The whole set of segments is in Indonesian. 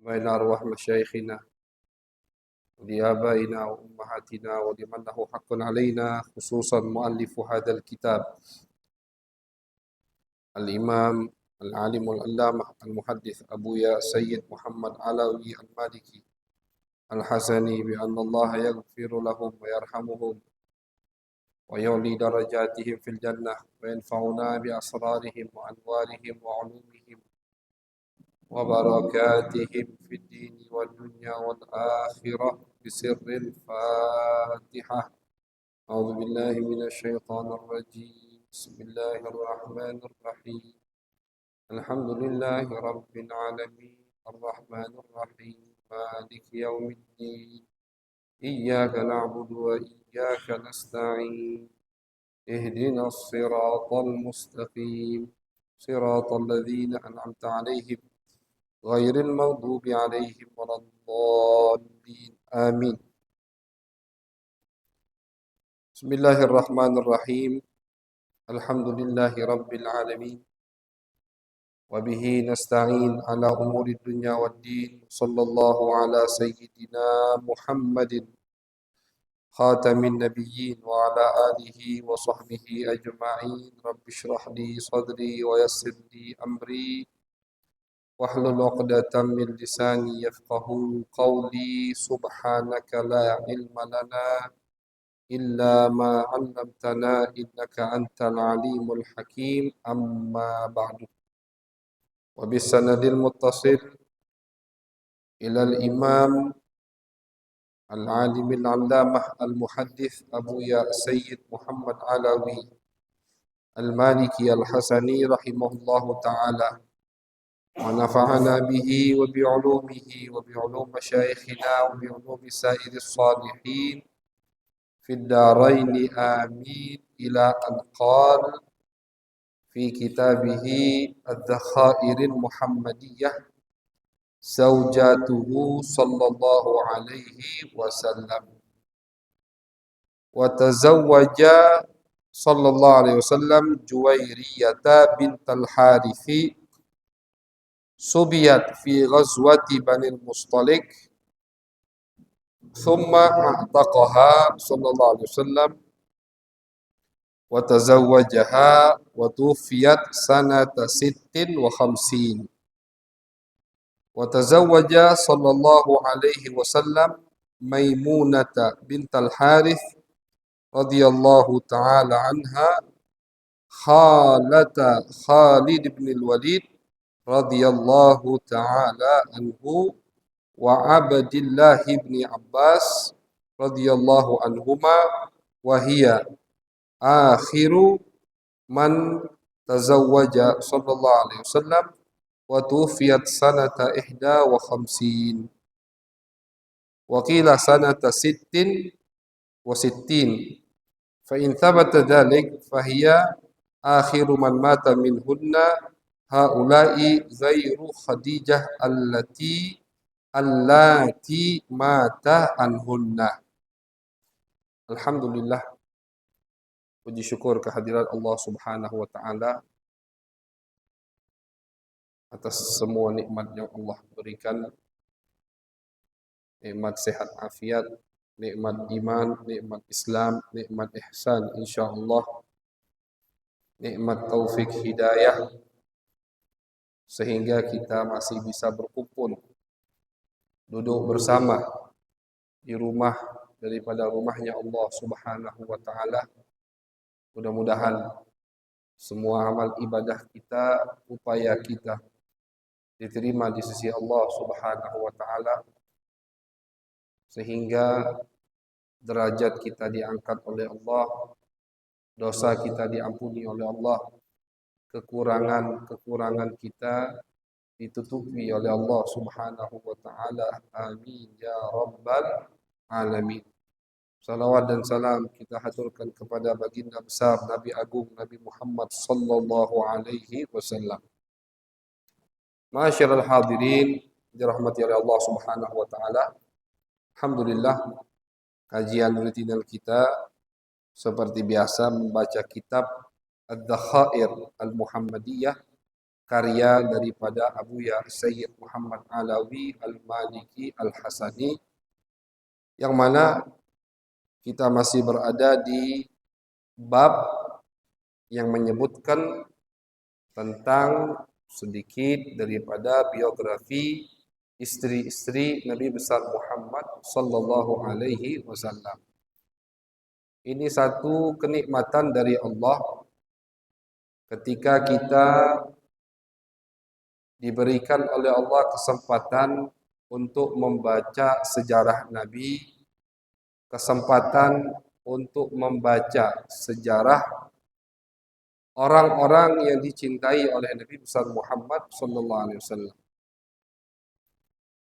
بين أرواح مشايخنا ولآبائنا وأمهاتنا ولمن له حق علينا، خصوصا مؤلف هذا الكتاب الإمام العالم العلامة المحدث أبويا سيد محمد علوي المالكي الحسني، بأن الله يغفر لهم ويرحمهم ويعلي درجاتهم في الجنة وينفعنا بأسرارهم وأنوارهم وعلومهم وبركاتهم في الدين والدنيا والآخرة بسر الفاتحة. أعوذ بالله من الشيطان الرجيم. بسم الله الرحمن الرحيم. الحمد لله رب العالمين الرحمن الرحيم مالك يوم الدين إياك نعبد وإياك نستعين اهدنا الصراط المستقيم صراط الذين أنعمت عليهم غير المغضوب عليهم ولا الضالين آمين. بسم الله الرحمن الرحيم. الحمد لله رب العالمين وبه نستعين على أمور الدنيا والدين. صلى الله على سيدنا محمد خاتم النبيين وعلى آله وصحبه أجمعين. رب اشرح لي صدري ويسر لي أمري واحلل عقدة من لساني يفقه قولي. سبحانك لا علم لنا إلا ما علمتنا إنك أنت العليم الحكيم. أما بعد، وبالسند المتصل إلى الإمام العالم العلامة المحدث أبويا سيد محمد علوي المالكي الحسني رحمه الله تعالى، ونفعنا به وبعلومه وبعلوم مشايخنا وبعلوم سائر الصالحين في الدارين آمين. إلى أن قال في كتابه الذخائر المحمدية زوجاته صلى الله عليه وسلم: وتزوج صلى الله عليه وسلم جويرية بنت الحارث سبيت في غزوة بني المصطلق، ثم اعتقها صلى الله عليه وسلم وتزوجها وتوفيت سنة 56. وتزوج صلى الله عليه وسلم ميمونة بنت الحارث رضي الله تعالى عنها خالة خالد بن الوليد رضي الله تعالى عنه وعبد الله بن عباس رضي الله عنهما، وهي آخر من تزوج صلى الله عليه وسلم، وتوفيت سنة 51 وقيل سنة 66. فإن ثبت ذلك فهي آخر من مات منهن هؤلاء غير خديجة اللاتي مات عنهن. Alhamdulillah, puji syukur kehadirat Allah Subhanahu wa taala atas semua nikmat yang Allah berikan, nikmat sehat afiat, nikmat iman, nikmat Islam, nikmat ihsan insyaallah, nikmat taufik hidayah, sehingga kita masih bisa berkumpul, duduk bersama di rumah daripada rumahnya Allah Subhanahu wa taala. Mudah-mudahan semua amal ibadah kita, upaya kita diterima di sisi Allah Subhanahu wa taala, sehingga derajat kita diangkat oleh Allah, dosa kita diampuni oleh Allah, kekurangan-kekurangan kita ditutupi oleh Allah Subhanahu wa taala. Amin ya rabbal alamin. Salawat dan salam kita haturkan kepada baginda besar Nabi Agung Nabi Muhammad sallallahu alaihi wasallam. Ma'asyiral hadirin dirahmati oleh Allah Subhanahu wa taala. Alhamdulillah, kajian rutinal kita seperti biasa membaca kitab Ad-Dakhair Al-Muhammadiyah karya daripada Abuya Sayyid Muhammad Alawi Al-Maliki Al-Hasani, yang mana kita masih berada di bab yang menyebutkan tentang sedikit daripada biografi istri-istri Nabi besar Muhammad sallallahu alaihi wasallam. Ini satu kenikmatan dari Allah ketika kita diberikan oleh Allah kesempatan untuk membaca sejarah Nabi, kesempatan untuk membaca sejarah orang-orang yang dicintai oleh Nabi besar Muhammad sallallahu alaihi wasallam.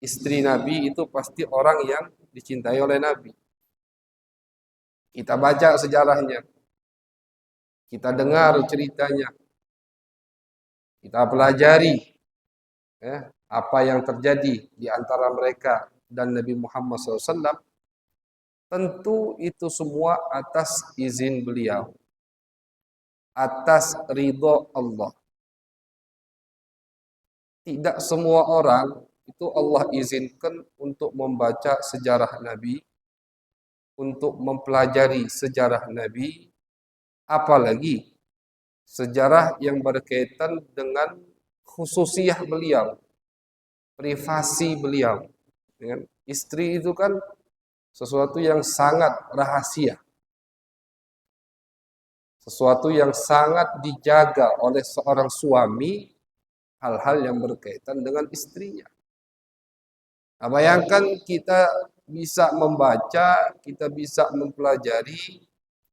Istri Nabi itu pasti orang yang dicintai oleh Nabi. Kita baca sejarahnya, kita dengar ceritanya, kita pelajari apa yang terjadi di antara mereka dan Nabi Muhammad SAW. Tentu itu semua atas izin beliau, atas ridho Allah. Tidak semua orang itu Allah izinkan untuk membaca sejarah Nabi, untuk mempelajari sejarah Nabi, apalagi sejarah yang berkaitan dengan khususiyah beliau, privasi beliau. Dengan istri itu kan sesuatu yang sangat rahasia, sesuatu yang sangat dijaga oleh seorang suami, hal-hal yang berkaitan dengan istrinya. Nah, bayangkan kita bisa membaca, kita bisa mempelajari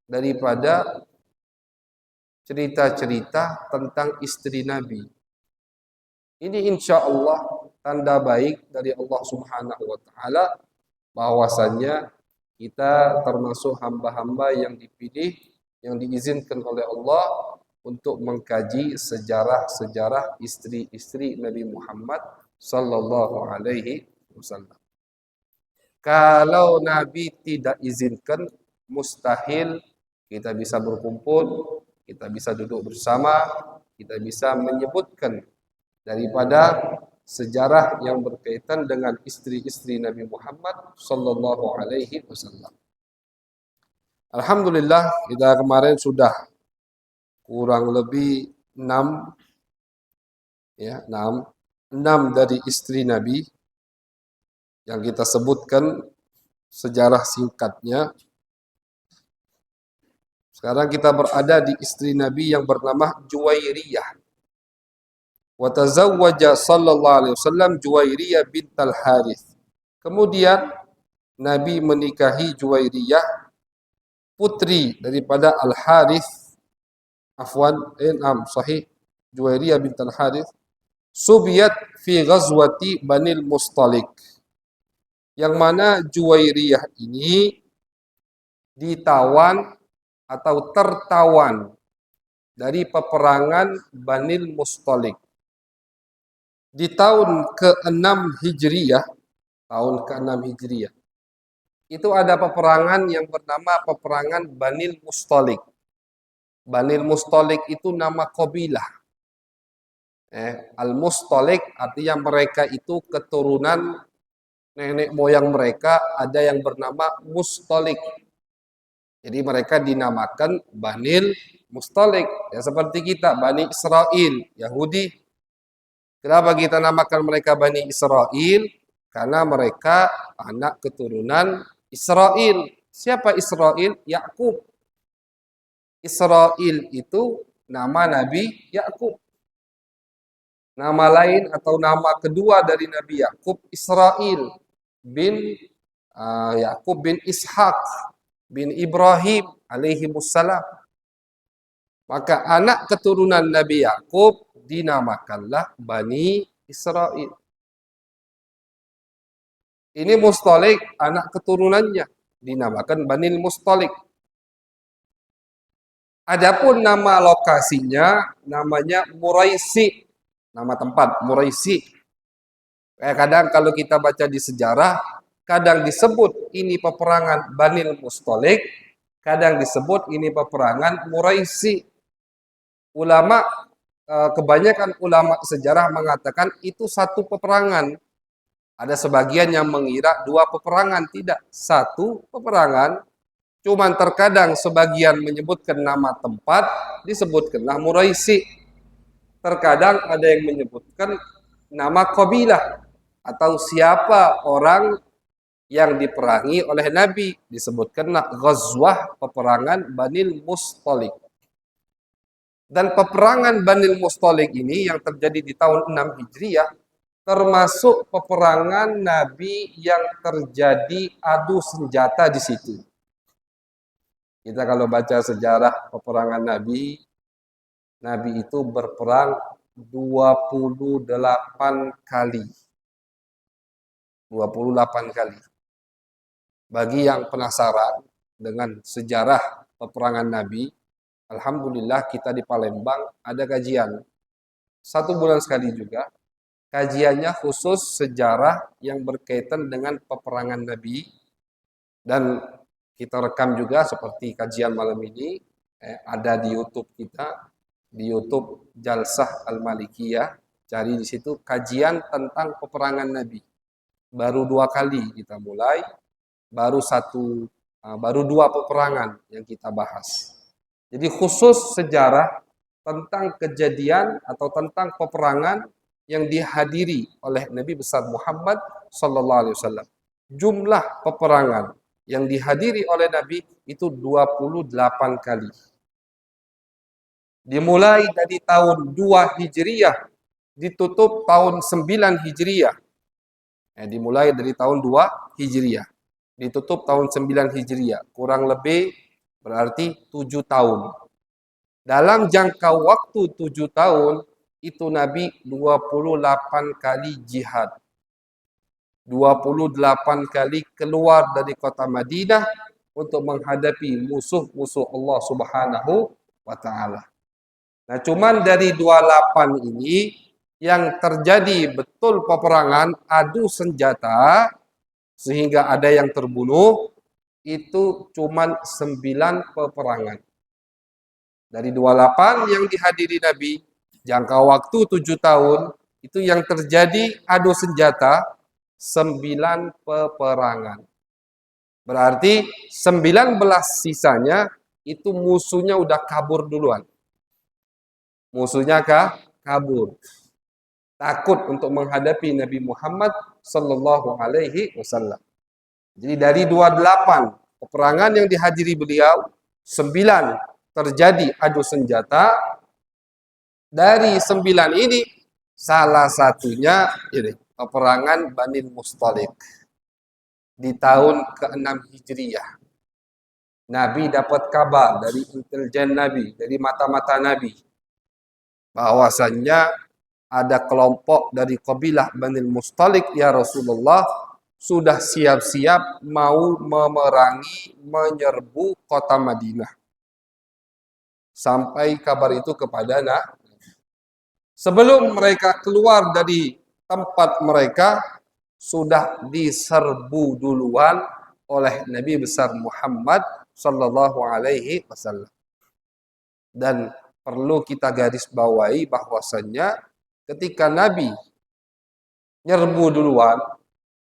daripada cerita-cerita tentang istri Nabi. Ini insya Allah tanda baik dari Allah Subhanahu wa Ta'ala, bahwasannya kita termasuk hamba-hamba yang dipilih, yang diizinkan oleh Allah untuk mengkaji sejarah-sejarah istri-istri Nabi Muhammad sallallahu alaihi wasallam. Kalau Nabi tidak izinkan, mustahil kita bisa berkumpul, kita bisa duduk bersama, kita bisa menyebutkan daripada sejarah yang berkaitan dengan istri-istri Nabi Muhammad sallallahu alaihi wasallam. Alhamdulillah, kita kemarin sudah kurang lebih 6 dari istri Nabi yang kita sebutkan sejarah singkatnya. Sekarang kita berada di istri Nabi yang bernama Juwairiyah. Wa tazawwaja sallallahu alaihi wasallam Juwairiyah bintal Harith. Kemudian Nabi menikahi Juwairiyah, putri daripada Al-Harith. Sahih, Juwairiyah bintal Harith. Subiyat fi ghazwati Banil Mustalik. Yang mana Juwairiyah ini ditawan atau tertawan dari peperangan Banil Mustalik. Di tahun ke-6 Hijriyah, itu ada peperangan yang bernama peperangan Banil Mustalik. Banil Mustalik itu nama kabilah. Al-Mustalik artinya mereka itu keturunan nenek moyang mereka, ada yang bernama Mustalik. Jadi mereka dinamakan Banil Mustalik. Ya seperti kita, Bani Israel, Yahudi. Kenapa kita namakan mereka Bani Israel? Karena mereka anak keturunan Israel. Siapa Israel? Yakub. Israel itu nama Nabi Yakub. Nama lain atau nama kedua dari Nabi Yakub, Israel bin Yakub bin Ishak bin Ibrahim alaihi wassalam. Maka anak keturunan Nabi Yakub dinamakanlah Bani Israel. Ini Mustalik, anak keturunannya dinamakan Banil Mustalik. Adapun nama lokasinya namanya Muraisi, nama tempat Muraisi. Kadang kalau kita baca di sejarah, kadang disebut ini peperangan Banil Mustalik, kadang disebut ini peperangan Muraisi. Ulama kebanyakan ulama sejarah mengatakan itu satu peperangan. Ada sebagian yang mengira dua peperangan, tidak, satu peperangan. Cuman terkadang sebagian menyebutkan nama tempat, disebutkanlah Muraisi. Terkadang ada yang menyebutkan nama kabilah atau siapa orang yang diperangi oleh Nabi, disebutkanlah Ghazwah, peperangan Banil Mustalik. Dan peperangan Banil Mustalik ini yang terjadi di tahun 6 Hijriah termasuk peperangan Nabi yang terjadi adu senjata di situ. Kita kalau baca sejarah peperangan Nabi, Nabi itu berperang 28 kali. 28 kali. Bagi yang penasaran dengan sejarah peperangan Nabi, alhamdulillah kita di Palembang ada kajian. 1 bulan sekali juga. Kajiannya khusus sejarah yang berkaitan dengan peperangan Nabi. Dan kita rekam juga seperti kajian malam ini. Ada di YouTube kita. Di YouTube Jalsah Al-Malikiyah. Cari di situ kajian tentang peperangan Nabi. Baru 2 kali kita mulai. Baru 2 peperangan yang kita bahas. Jadi khusus sejarah tentang kejadian atau tentang peperangan yang dihadiri oleh Nabi besar Muhammad sallallahu alaihi wasallam. Jumlah peperangan yang dihadiri oleh Nabi itu 28 kali. Dimulai dari tahun 2 Hijriah, ditutup tahun 9 Hijriah. Dimulai dari tahun 2 Hijriah. Ditutup tahun 9 Hijriah, kurang lebih berarti 7 tahun. Dalam jangka waktu 7 tahun, itu Nabi 28 kali jihad. 28 kali keluar dari kota Madinah untuk menghadapi musuh-musuh Allah Subhanahu wa Ta'ala. Nah, cuman dari 28 ini yang terjadi betul peperangan adu senjata sehingga ada yang terbunuh, itu cuman 9 peperangan. Dari 28 yang dihadiri Nabi, jangka waktu 7 tahun, itu yang terjadi adu senjata 9 peperangan. Berarti 19 sisanya itu musuhnya udah kabur duluan. Musuhnya kabur. Takut untuk menghadapi Nabi Muhammad sallallahu alaihi wasallam. Jadi dari 28 peperangan yang dihadiri beliau, 9 terjadi adu senjata. Dari 9 ini salah satunya ini peperangan Banil Mustalik di tahun ke-6 Hijriah. Nabi dapat kabar dari intelijen Nabi, dari mata-mata Nabi, bahwasannya ada kelompok dari kabilah Banil Mustalik, ya Rasulullah, sudah siap-siap mau memerangi, menyerbu kota Madinah. Sampai kabar itu kepada Nabi. Sebelum mereka keluar dari tempat mereka, sudah diserbu duluan oleh Nabi besar Muhammad sallallahu alaihi wasallam. Dan perlu kita garis bawahi bahwasannya ketika Nabi nyerbu duluan,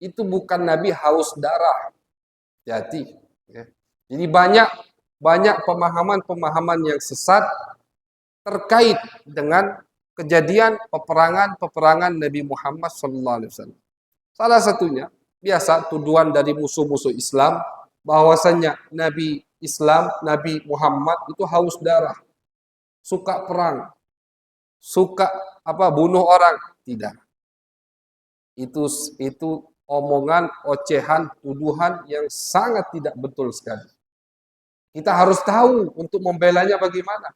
itu bukan Nabi haus darah. Jadi banyak pemahaman-pemahaman yang sesat terkait dengan kejadian peperangan Nabi Muhammad SAW. Salah satunya, biasa tuduhan dari musuh-musuh Islam, bahwasannya Nabi Islam, Nabi Muhammad itu haus darah, suka perang, suka bunuh orang. Tidak. Itu omongan, ocehan, tuduhan yang sangat tidak betul sekali. Kita harus tahu untuk membelanya bagaimana.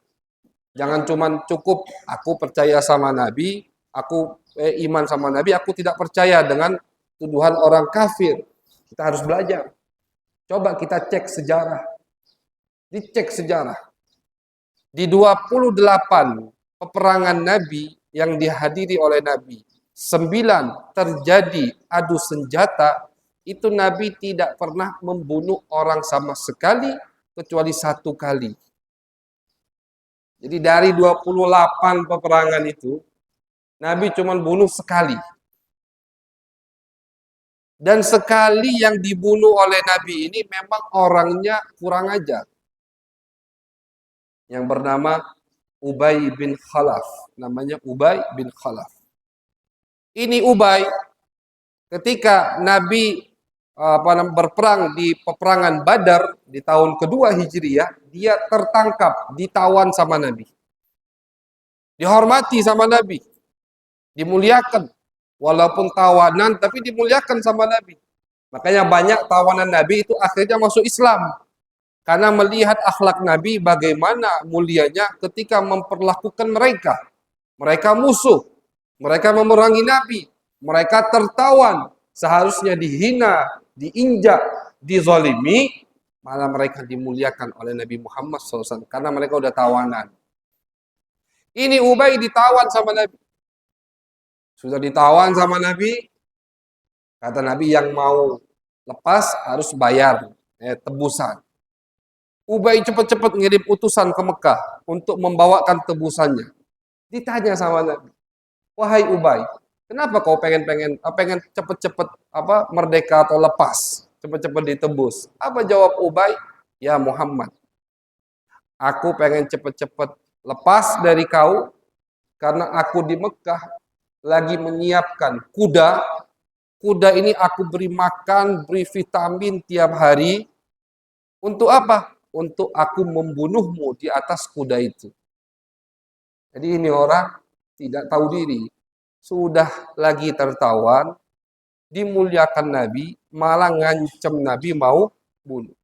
Jangan cuma cukup aku percaya sama Nabi, aku iman sama Nabi, aku tidak percaya dengan tuduhan orang kafir. Kita harus belajar. Coba kita cek sejarah. Dicek sejarah. Di 28 peperangan Nabi yang dihadiri oleh Nabi, 9 terjadi adu senjata, itu Nabi tidak pernah membunuh orang sama sekali kecuali 1 kali. Jadi dari 28 peperangan itu, Nabi cuma bunuh sekali. Dan sekali yang dibunuh oleh Nabi ini memang orangnya kurang ajar. Yang bernama Ubay bin Khalaf. Namanya Ubay bin Khalaf. Ini Ubay ketika Nabi berperang di peperangan Badar di tahun kedua Hijriyah, dia tertangkap, ditawan sama Nabi. Dihormati sama Nabi, dimuliakan. Walaupun tawanan, tapi dimuliakan sama Nabi. Makanya banyak tawanan Nabi itu akhirnya masuk Islam. Karena melihat akhlak Nabi bagaimana mulianya ketika memperlakukan mereka. Mereka musuh, mereka memerangi Nabi, mereka tertawan, seharusnya dihina, diinjak, dizalimi, malah mereka dimuliakan oleh Nabi Muhammad SAW karena mereka udah tawanan. Ini Ubay ditawan sama Nabi. Sudah ditawan sama Nabi, kata Nabi yang mau lepas harus bayar tebusan. Ubay cepat-cepat ngirim utusan ke Mekah untuk membawakan tebusannya. Ditanya sama Nabi, wahai Ubay, kenapa kau pengen cepet-cepet merdeka atau lepas, cepet-cepet ditebus? Apa jawab Ubay? Ya Muhammad, aku pengen cepet-cepet lepas dari kau karena aku di Mekah lagi menyiapkan kuda. Kuda ini aku beri makan, beri vitamin tiap hari. Untuk apa? Untuk aku membunuhmu di atas kuda itu. Jadi ini orang tidak tahu diri. Sudah lagi tertawan, dimuliakan Nabi, malah ngancam Nabi mau bunuh.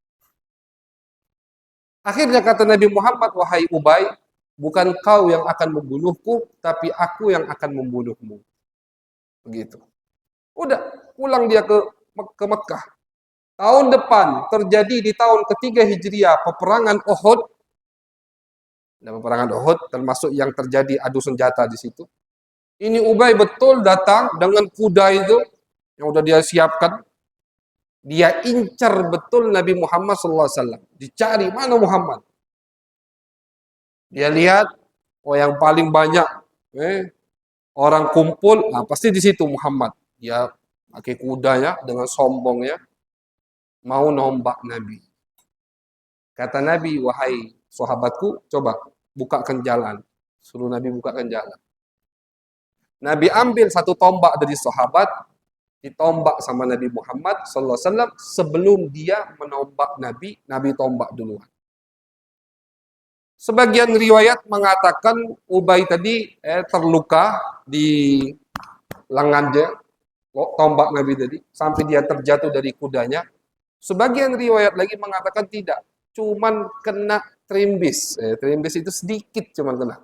Akhirnya kata Nabi Muhammad, wahai Ubay, bukan kau yang akan membunuhku, tapi aku yang akan membunuhmu. Begitu. Udah, pulang dia ke Mekah. Tahun depan, terjadi di tahun ketiga Hijriah, peperangan Uhud. Dan peperangan Uhud termasuk yang terjadi adu senjata di situ. Ini Ubay betul datang dengan kuda itu yang udah dia siapkan. Dia incar betul Nabi Muhammad SAW. Dicari mana Muhammad. Dia lihat, oh yang paling banyak orang kumpul, nah pasti di situ Muhammad. Dia pakai kudanya dengan sombongnya mau nombak Nabi. Kata Nabi, wahai sahabatku, coba bukakan jalan. Suruh Nabi bukakan jalan. Nabi ambil satu tombak dari sahabat, ditombak sama Nabi Muhammad SAW sebelum dia menombak Nabi, Nabi tombak duluan. Sebagian riwayat mengatakan Ubay tadi terluka di lengannya, tombak Nabi tadi, sampai dia terjatuh dari kudanya. Sebagian riwayat lagi mengatakan tidak, cuman kena trimbis. Trimbis itu sedikit cuman kena.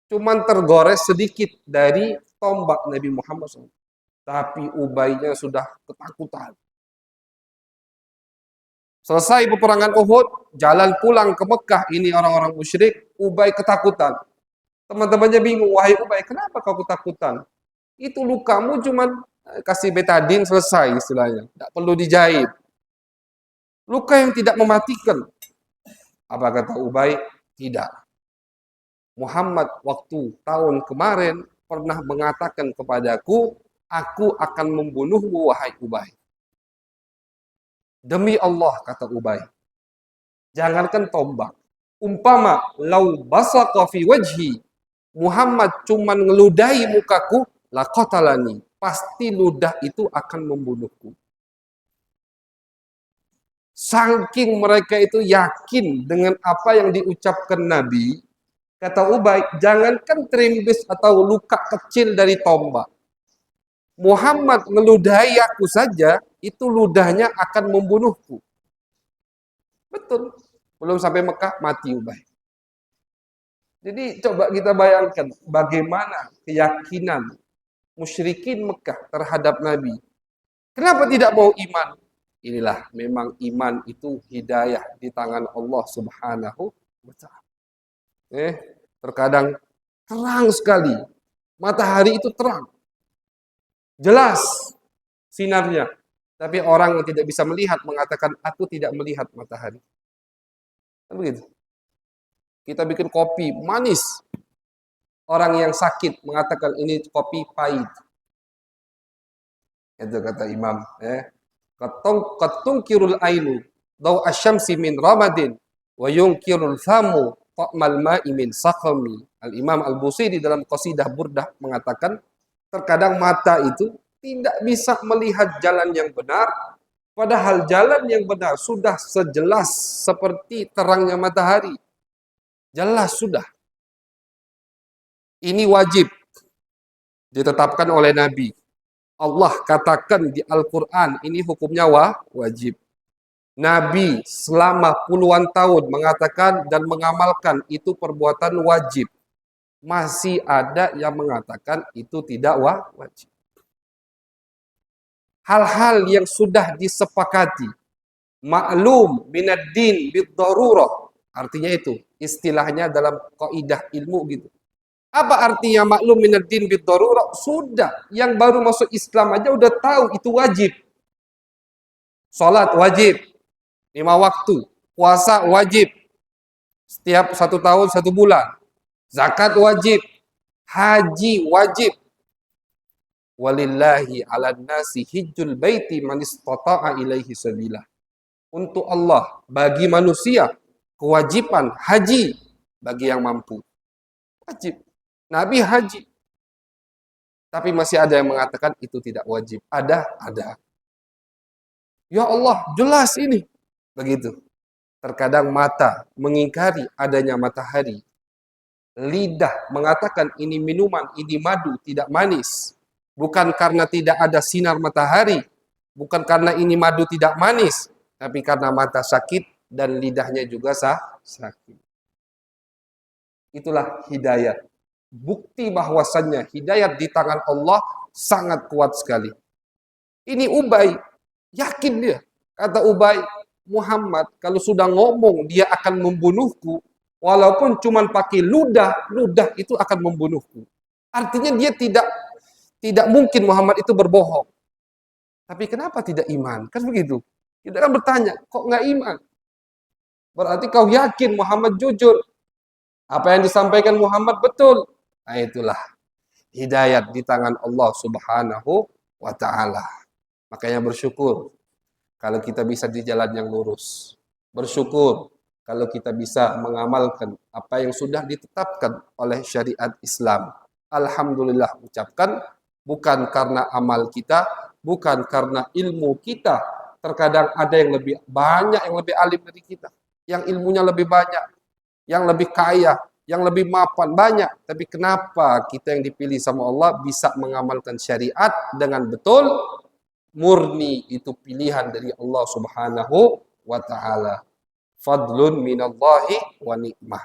Cuman tergores sedikit dari tombak Nabi Muhammad SAW. Tapi Ubaynya sudah ketakutan. Selesai peperangan Uhud, jalan pulang ke Mekah. Ini orang-orang musyrik, Ubay ketakutan. Teman-temannya bingung, wahai Ubay, kenapa kau ketakutan? Itu lukamu cuman kasih betadin selesai istilahnya. Tidak perlu dijahit. Luka yang tidak mematikan. Apa kata Ubay? Tidak. Muhammad waktu tahun kemarin pernah mengatakan kepadaku, aku akan membunuhmu wahai Ubay. Demi Allah, kata Ubay, jangankan tombak. Umpama lau basaqa fi wajhi, Muhammad cuman ngeludahi mukaku, laqatalani. Pasti ludah itu akan membunuhku. Saking mereka itu yakin dengan apa yang diucapkan Nabi, kata Ubay, jangankan trimbis atau luka kecil dari tombak. Muhammad ngeludahi aku saja, itu ludahnya akan membunuhku. Betul. Belum sampai Mekah, mati Ubay. Jadi coba kita bayangkan bagaimana keyakinan musyrikin Mekah terhadap Nabi. Kenapa tidak mau iman? Inilah memang iman itu hidayah di tangan Allah Subhanahu wa ta'ala. Terkadang terang sekali. Matahari itu terang. Jelas sinarnya. Tapi orang yang tidak bisa melihat mengatakan, aku tidak melihat matahari. Begitu. Kita bikin kopi manis. Orang yang sakit mengatakan ini kopi pahit. Itu kata Imam. Katungkirul ainu daw asyamsi min ramadin wa yunkirul famu ta'mal ma'i min sakhami. Al-Imam Al-Busiri dalam qasidah Burdah mengatakan, terkadang mata itu tidak bisa melihat jalan yang benar, padahal jalan yang benar sudah sejelas seperti terangnya matahari. Jelas sudah. Ini wajib ditetapkan oleh Nabi. Allah katakan di Al-Quran, ini hukumnya wajib. Nabi selama puluhan tahun mengatakan dan mengamalkan itu perbuatan wajib. Masih ada yang mengatakan itu tidak wajib. Hal-hal yang sudah disepakati, maklum minad din bid-darurah. Artinya itu, istilahnya dalam kaidah ilmu gitu. Apa artinya maklum minad din bid-darurah? Sudah, yang baru masuk Islam aja udah tahu itu wajib. Salat wajib, 5 waktu. Puasa wajib, setiap 1 tahun 1 bulan. Zakat wajib, haji wajib. Walillahi 'alan nasi hijjul baiti man istata'a ilaihi sabila. Untuk Allah, bagi manusia, kewajiban haji bagi yang mampu. Wajib. Nabi haji. Tapi masih ada yang mengatakan itu tidak wajib. Ada. Ya Allah, jelas ini. Begitu. Terkadang mata mengingkari adanya matahari. Lidah mengatakan ini minuman, ini madu, tidak manis. Bukan karena tidak ada sinar matahari. Bukan karena ini madu tidak manis. Tapi karena mata sakit dan lidahnya juga sakit. Itulah hidayat. Bukti bahwasannya hidayat di tangan Allah sangat kuat sekali. Ini Ubay, yakin dia. Kata Ubay, Muhammad kalau sudah ngomong dia akan membunuhku, walaupun cuma pakai ludah itu akan membunuhku. Artinya dia tidak mungkin Muhammad itu berbohong. Tapi kenapa tidak iman? Kan begitu. Kita kan bertanya, kok nggak iman? Berarti kau yakin Muhammad jujur. Apa yang disampaikan Muhammad betul. Nah itulah hidayat di tangan Allah Subhanahu wa ta'ala. Makanya bersyukur kalau kita bisa di jalan yang lurus. Bersyukur kalau kita bisa mengamalkan apa yang sudah ditetapkan oleh syariat Islam. Alhamdulillah ucapkan, bukan karena amal kita, bukan karena ilmu kita. Terkadang ada yang lebih banyak, yang lebih alim dari kita. Yang ilmunya lebih banyak, yang lebih kaya, yang lebih mapan, banyak. Tapi kenapa kita yang dipilih sama Allah bisa mengamalkan syariat dengan betul? Murni itu pilihan dari Allah Subhanahu wa ta'ala. Fadlun minallahi wa nikmah.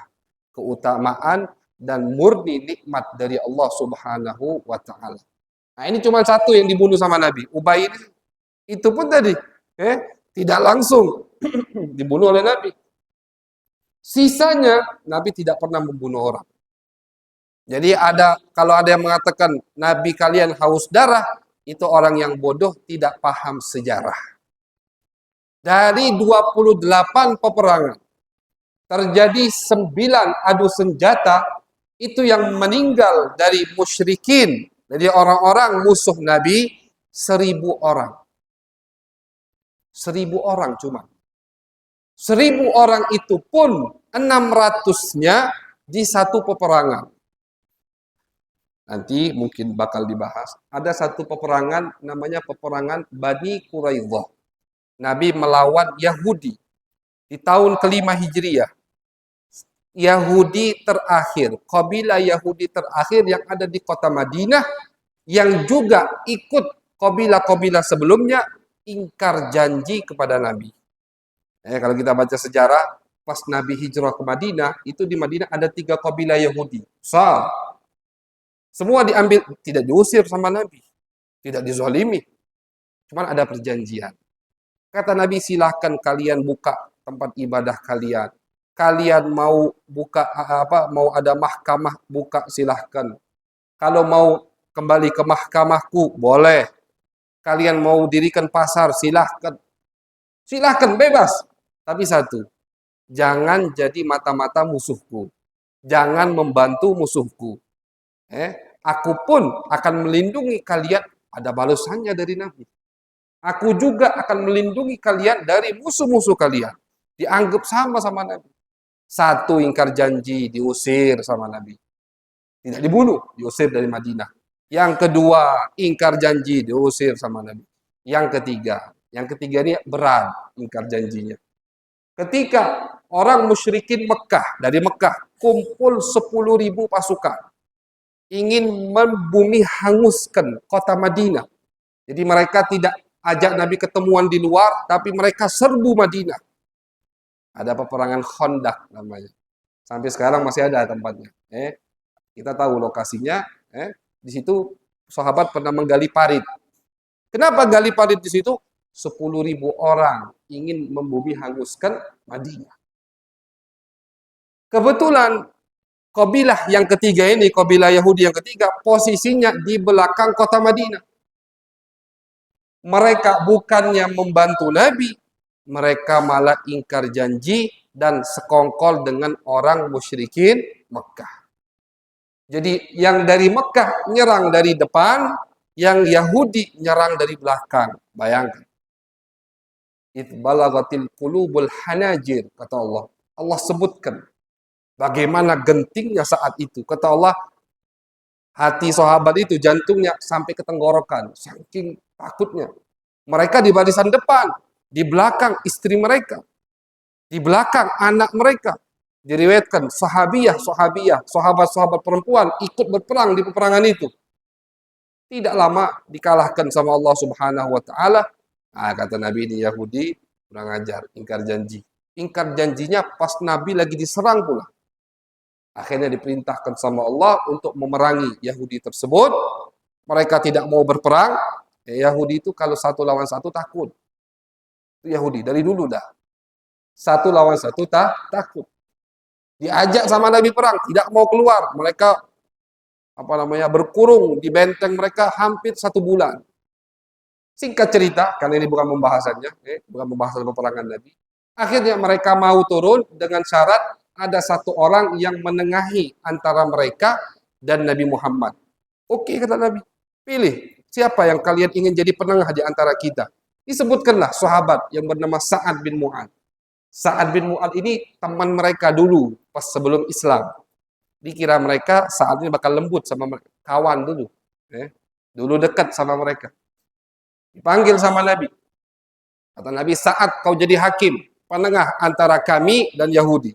Keutamaan dan murni nikmat dari Allah Subhanahu wa ta'ala. Nah, ini cuma satu yang dibunuh sama Nabi. Ubay ini, itu pun tadi tidak langsung dibunuh oleh Nabi. Sisanya Nabi tidak pernah membunuh orang. Jadi kalau ada yang mengatakan Nabi kalian haus darah, itu orang yang bodoh, tidak paham sejarah. Dari 28 peperangan, terjadi 9 adu senjata, itu yang meninggal dari musyrikin, dari orang-orang musuh Nabi, 1000 orang. 1000 orang cuma. 1000 orang itu pun 600-nya di satu peperangan. Nanti mungkin bakal dibahas. Ada satu peperangan namanya peperangan Bani Quraidah. Nabi melawan Yahudi di tahun ke-5 Hijriah. Yahudi terakhir, kabilah Yahudi terakhir yang ada di kota Madinah, yang juga ikut kabilah-kabilah sebelumnya ingkar janji kepada Nabi. Kalau kita baca sejarah, pas Nabi hijrah ke Madinah, itu di Madinah ada 3 kabilah Yahudi. Semua diambil, tidak diusir sama Nabi, tidak dizalimi. Cuman ada perjanjian. Kata Nabi, silahkan kalian buka tempat ibadah kalian. Kalian mau buka mau ada mahkamah, buka silahkan. Kalau mau kembali ke mahkamahku, boleh. Kalian mau dirikan pasar, silahkan. Silahkan, bebas. Tapi satu, Jangan jadi mata-mata musuhku. Jangan membantu musuhku. Aku pun akan melindungi kalian. Ada balasannya dari Nabi. Aku juga akan melindungi kalian dari musuh-musuh kalian. Dianggap sama Nabi. Satu, ingkar janji, diusir sama Nabi. Tidak dibunuh, diusir dari Madinah. Yang kedua, ingkar janji, diusir sama Nabi. Yang ketiga ini berat ingkar janjinya. Ketika orang musyrikin Mekah, dari Mekah, kumpul 10.000 pasukan. Ingin membumi hanguskan kota Madinah. Jadi mereka tidak ajak Nabi ketemuan di luar, tapi mereka serbu Madinah. Ada peperangan Khandaq namanya. Sampai sekarang masih ada tempatnya. Kita tahu lokasinya. Di situ sahabat pernah menggali parit. Kenapa gali parit di situ? 10.000 orang ingin membumi hanguskan Madinah. Kebetulan kabilah yang ketiga ini, kabilah Yahudi yang ketiga, posisinya di belakang kota Madinah. Mereka bukannya membantu Nabi, mereka malah ingkar janji dan sekongkol dengan orang musyrikin Mekah. Jadi yang dari Mekah nyerang dari depan, yang Yahudi nyerang dari belakang. Bayangkan. Itbalagatil qulubul hanajir, kata Allah. Allah sebutkan bagaimana gentingnya saat itu. Kata Allah, hati sahabat itu jantungnya sampai ke tenggorokan, saking takutnya. Mereka di barisan depan, di belakang istri mereka, di belakang anak mereka. Diriwayatkan sahabat-sahabat perempuan ikut berperang di peperangan itu. Tidak lama dikalahkan sama Allah Subhanahu wa taala. Kata Nabi ini Yahudi kurang ajar, ingkar janji. Ingkar janjinya pas Nabi lagi diserang pula. Akhirnya diperintahkan sama Allah untuk memerangi Yahudi tersebut. Mereka tidak mau berperang. Yahudi itu kalau satu lawan satu takut. Itu Yahudi dari dulu dah. Satu lawan satu takut. Diajak sama Nabi perang, tidak mau keluar. Mereka berkurung di benteng mereka hampir 1 bulan. Singkat cerita, karena ini bukan pembahasannya, bukan pembahasan peperangan Nabi. Akhirnya mereka mau turun dengan syarat ada satu orang yang menengahi antara mereka dan Nabi Muhammad. Oke, kata Nabi, pilih siapa yang kalian ingin jadi penengah di antara kita. Disebutkanlah sahabat yang bernama Sa'ad bin Mu'ad. Sa'ad bin Mu'ad ini teman mereka dulu, pas sebelum Islam. Dikira mereka saat ini bakal lembut sama mereka. Kawan dulu. Dulu dekat sama mereka. Dipanggil sama Nabi. Kata Nabi, Sa'ad kau jadi hakim, penengah antara kami dan Yahudi.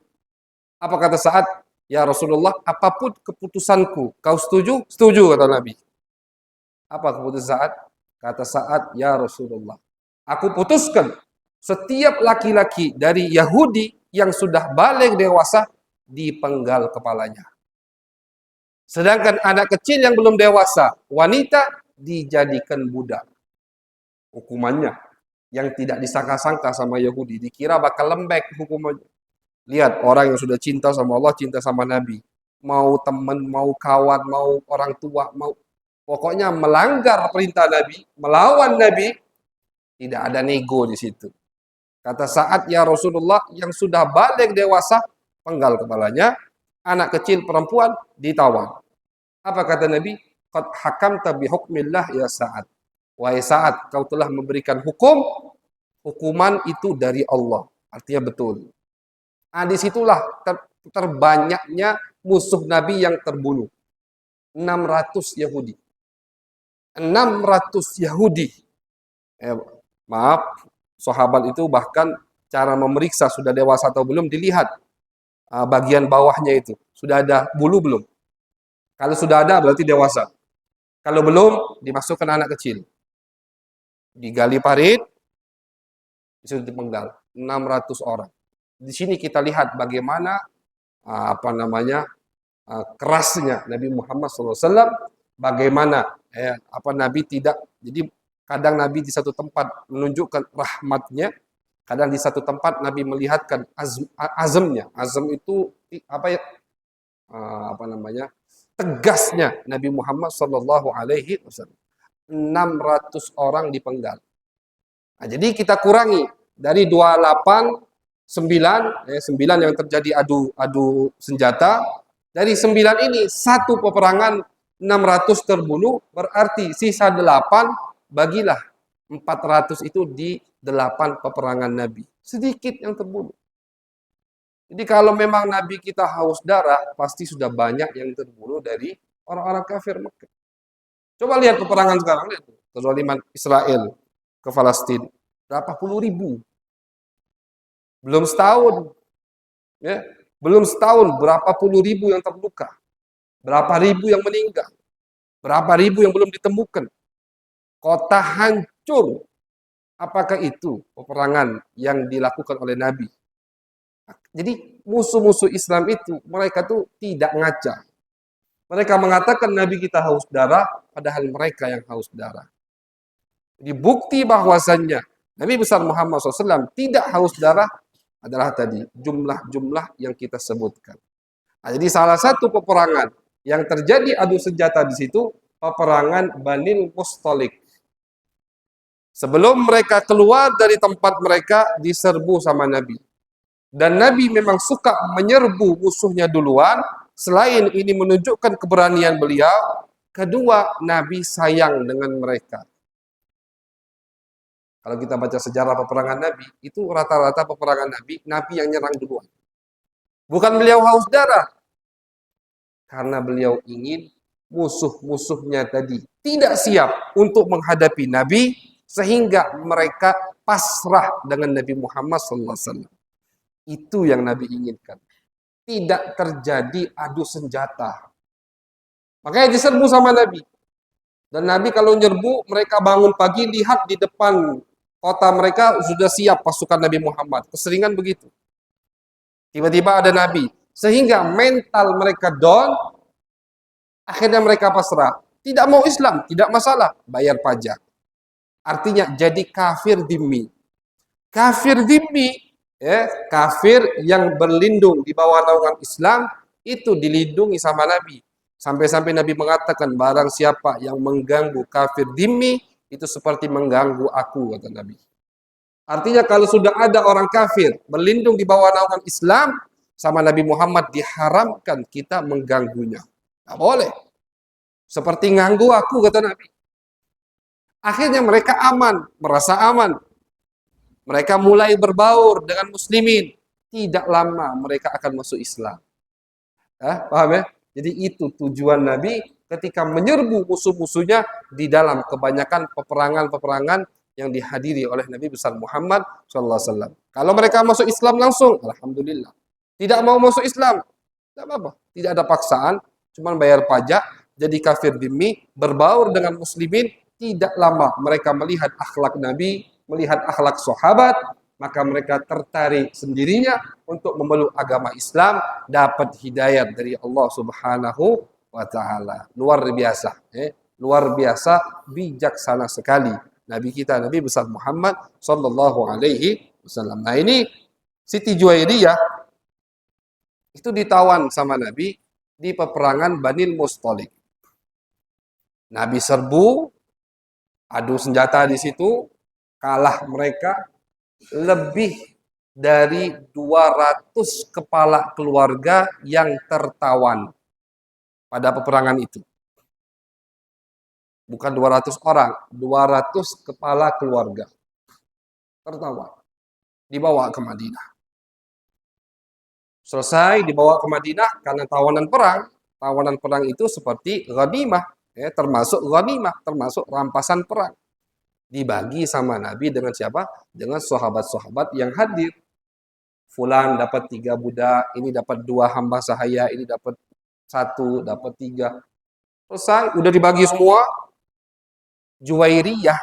Apa kata Sa'ad? Ya Rasulullah, apapun keputusanku, kau setuju? Setuju, kata Nabi. Apa keputusan Sa'ad? Kata Sa'ad, ya Rasulullah, aku putuskan setiap laki-laki dari Yahudi yang sudah balik dewasa dipenggal kepalanya. Sedangkan anak kecil yang belum dewasa, wanita dijadikan budak. Hukumannya yang tidak disangka-sangka sama Yahudi, dikira bakal lembek hukumannya. Lihat orang yang sudah cinta sama Allah, cinta sama Nabi. Mau teman, mau kawan, mau orang tua, pokoknya melanggar perintah Nabi, melawan Nabi, tidak ada nego di situ. Kata Sa'ad, ya Rasulullah, yang sudah balik dewasa, penggal kepalanya, anak kecil perempuan ditawan. Apa kata Nabi? Qad hakamta bi hukmillah ya Sa'ad. Wahai Sa'ad, kau telah memberikan hukuman itu dari Allah. Artinya betul. Disitulah terbanyaknya musuh Nabi yang terbunuh. 600 Yahudi. 600 Yahudi. Maaf, sahabat itu bahkan cara memeriksa sudah dewasa atau belum dilihat bagian bawahnya itu. Sudah ada bulu belum? Kalau sudah ada berarti dewasa. Kalau belum, dimasukkan anak kecil. Digali parit, disuruh dipenggal. 600 orang. Di sini kita lihat bagaimana kerasnya Nabi Muhammad SAW. Bagaimana Nabi tidak. Jadi kadang Nabi di satu tempat menunjukkan rahmatnya, kadang di satu tempat Nabi melihatkan azamnya. Azam itu tegasnya Nabi Muhammad SAW. 600 orang dipenggal. Nah, jadi kita kurangi dari 28 sembilan yang terjadi adu senjata. Dari 9 ini, satu peperangan 600 terbunuh, berarti sisa 8 bagilah 400 itu di 8 peperangan Nabi. Sedikit yang terbunuh. Jadi kalau memang Nabi kita haus darah, pasti sudah banyak yang terbunuh dari orang-orang kafir Mekah. Coba lihat peperangan sekarang, lihat kezaliman Israel ke Palestina. Berapa puluh ribu. Belum setahun. Ya, belum setahun, berapa puluh ribu yang terluka. Berapa ribu yang meninggal. Berapa ribu yang belum ditemukan. Kota hancur. Apakah itu peperangan yang dilakukan oleh Nabi? Jadi musuh-musuh Islam itu, mereka tuh tidak ngaca. Mereka mengatakan Nabi kita haus darah, padahal mereka yang haus darah. Jadi bukti bahwasannya Nabi besar Muhammad SAW tidak haus darah adalah tadi jumlah-jumlah yang kita sebutkan. Nah, jadi salah satu peperangan yang terjadi adu senjata di situ, peperangan Banil Mustalik. Sebelum mereka keluar dari tempat mereka, diserbu sama Nabi. Dan Nabi memang suka menyerbu musuhnya duluan. Selain ini menunjukkan keberanian beliau, kedua, Nabi sayang dengan mereka. Kalau kita baca sejarah peperangan Nabi, itu rata-rata peperangan Nabi, Nabi yang nyerang duluan. Bukan beliau haus darah. Karena beliau ingin musuh-musuhnya tadi tidak siap untuk menghadapi Nabi, sehingga mereka pasrah dengan Nabi Muhammad SAW. Itu yang Nabi inginkan. Tidak terjadi adu senjata. Makanya diserbu sama Nabi. Dan Nabi kalau nyerbu, mereka bangun pagi, lihat di depan kota mereka sudah siap pasukan Nabi Muhammad. Keseringan begitu. Tiba-tiba ada Nabi. Sehingga mental mereka down, akhirnya mereka pasrah. Tidak mau Islam, tidak masalah. Bayar pajak. Artinya jadi kafir dhimmi. Kafir dhimmi, ya, kafir yang berlindung di bawah naungan Islam, itu dilindungi sama Nabi. Sampai-sampai Nabi mengatakan, barang siapa yang mengganggu kafir dhimmi, itu seperti mengganggu aku, kata Nabi. Artinya kalau sudah ada orang kafir berlindung di bawah naungan Islam, sama Nabi Muhammad diharamkan kita mengganggunya. Tidak boleh. Seperti nganggu aku, kata Nabi. Akhirnya mereka aman, merasa aman. Mereka mulai berbaur dengan muslimin. Tidak lama mereka akan masuk Islam. Paham ya? Jadi itu tujuan Nabi ketika menyerbu musuh-musuhnya di dalam kebanyakan peperangan-peperangan yang dihadiri oleh Nabi besar Muhammad SAW. Kalau mereka masuk Islam langsung, alhamdulillah. Tidak mau masuk Islam, tidak apa-apa. Tidak ada paksaan, cuma bayar pajak, jadi kafir dhimmi, berbaur dengan muslimin. Tidak lama mereka melihat akhlak Nabi, melihat akhlak sahabat, maka mereka tertarik sendirinya untuk memeluk agama Islam, dapat hidayat dari Allah Subhanahu wa taala. Luar biasa, luar biasa bijaksana sekali Nabi kita, Nabi besar Muhammad sallallahu alaihi wasallam. Nah, ini Siti Juwairiyah itu ditawan sama Nabi di peperangan Banil Mustalik. Nabi serbu, adu senjata di situ, kalah mereka. Lebih dari 200 kepala keluarga yang tertawan pada peperangan itu. Bukan 200 orang, 200 kepala keluarga tertawan. Dibawa ke Madinah. Selesai dibawa ke Madinah karena tawanan perang. Tawanan perang itu seperti ghanimah, termasuk ghanimah, termasuk rampasan perang. Dibagi sama Nabi dengan siapa? Dengan sahabat-sahabat yang hadir. Fulan dapat 3 budak, ini dapat 2 hamba sahaya, ini dapat 1, dapat 3. Selesai, udah dibagi semua. Juwairiyah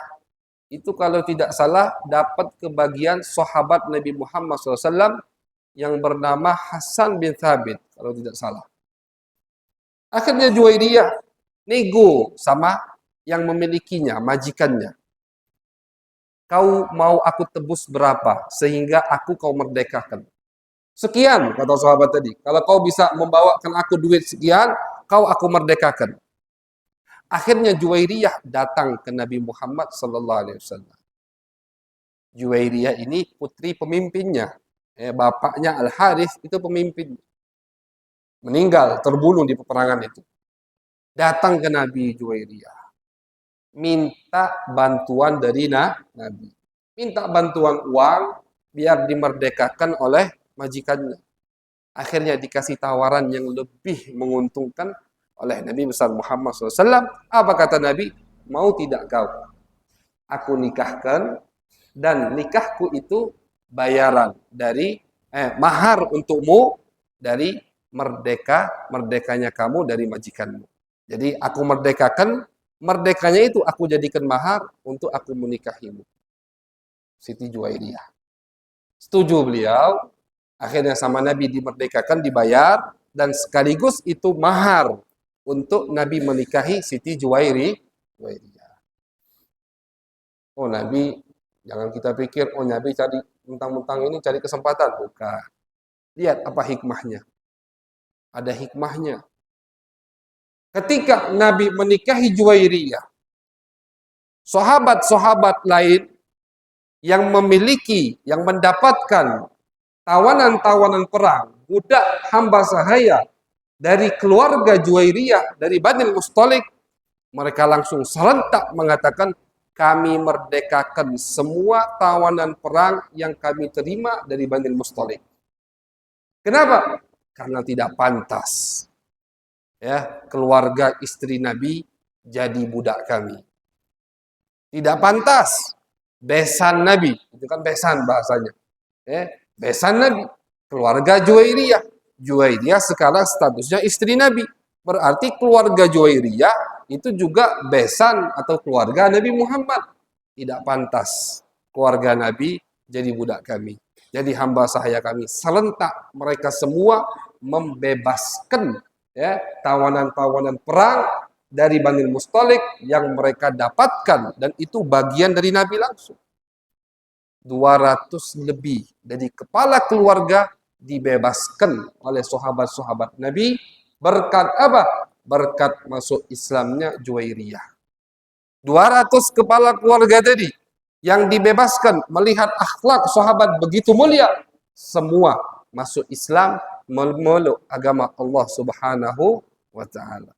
itu kalau tidak salah dapat kebagian sahabat Nabi Muhammad SAW yang bernama Hasan bin Thabit, kalau tidak salah. Akhirnya Juwairiyah nego sama yang memilikinya, majikannya. Kau mau aku tebus berapa sehingga aku kau merdekakan? Sekian, kata sahabat tadi. Kalau kau bisa membawakan aku duit sekian, kau aku merdekakan. Akhirnya Juwairiyah datang ke Nabi Muhammad sallallahu alaihi wasallam. Juwairiyah ini putri pemimpinnya. Bapaknya Al Harith itu pemimpin, meninggal terbunuh di peperangan itu. Datang ke Nabi Juwairiyah, minta bantuan dari Nabi, minta bantuan uang biar dimerdekakan oleh majikannya. Akhirnya dikasih tawaran yang lebih menguntungkan oleh Nabi besar Muhammad SAW. Apa kata Nabi? Mau tidak kau? Aku nikahkan, dan nikahku itu bayaran dari mahar untukmu dari merdekanya kamu dari majikanmu. Jadi aku merdekakan, merdekanya itu aku jadikan mahar untuk aku menikahimu. Siti Juwairiyah. Setuju beliau. Akhirnya sama Nabi dimerdekakan, dibayar, dan sekaligus itu mahar untuk Nabi menikahi Siti Juwairiyah. Oh Nabi, jangan kita pikir, oh Nabi cari mentang-mentang ini cari kesempatan. Bukan. Lihat apa hikmahnya. Ada hikmahnya. Ketika Nabi menikahi Juwairiyah, sahabat-sahabat lain yang memiliki, yang mendapatkan tawanan-tawanan perang, budak hamba sahaya dari keluarga Juwairiyah, dari Bani Mustalik, mereka langsung serentak mengatakan, kami merdekakan semua tawanan perang yang kami terima dari Bani Mustalik. Kenapa? Karena tidak pantas keluarga istri Nabi jadi budak kami. Tidak pantas. Besan Nabi, itu kan besan bahasanya. Besan Nabi, keluarga Juwairiyah. Juwairiyah sekarang statusnya istri Nabi. Berarti keluarga Juwairiyah itu juga besan atau keluarga Nabi Muhammad. Tidak pantas keluarga Nabi jadi budak kami. Jadi hamba sahaya kami. Serentak mereka semua membebaskan tawanan-tawanan perang dari Bani Mustalik yang mereka dapatkan, dan itu bagian dari Nabi langsung. 200 lebih dari kepala keluarga dibebaskan oleh sahabat-sahabat Nabi berkat apa? Berkat masuk Islamnya Juwairiyah. 200 kepala keluarga tadi yang dibebaskan melihat akhlak sahabat begitu mulia, semua masuk Islam, memeluk agama Allah Subhanahu wa taala.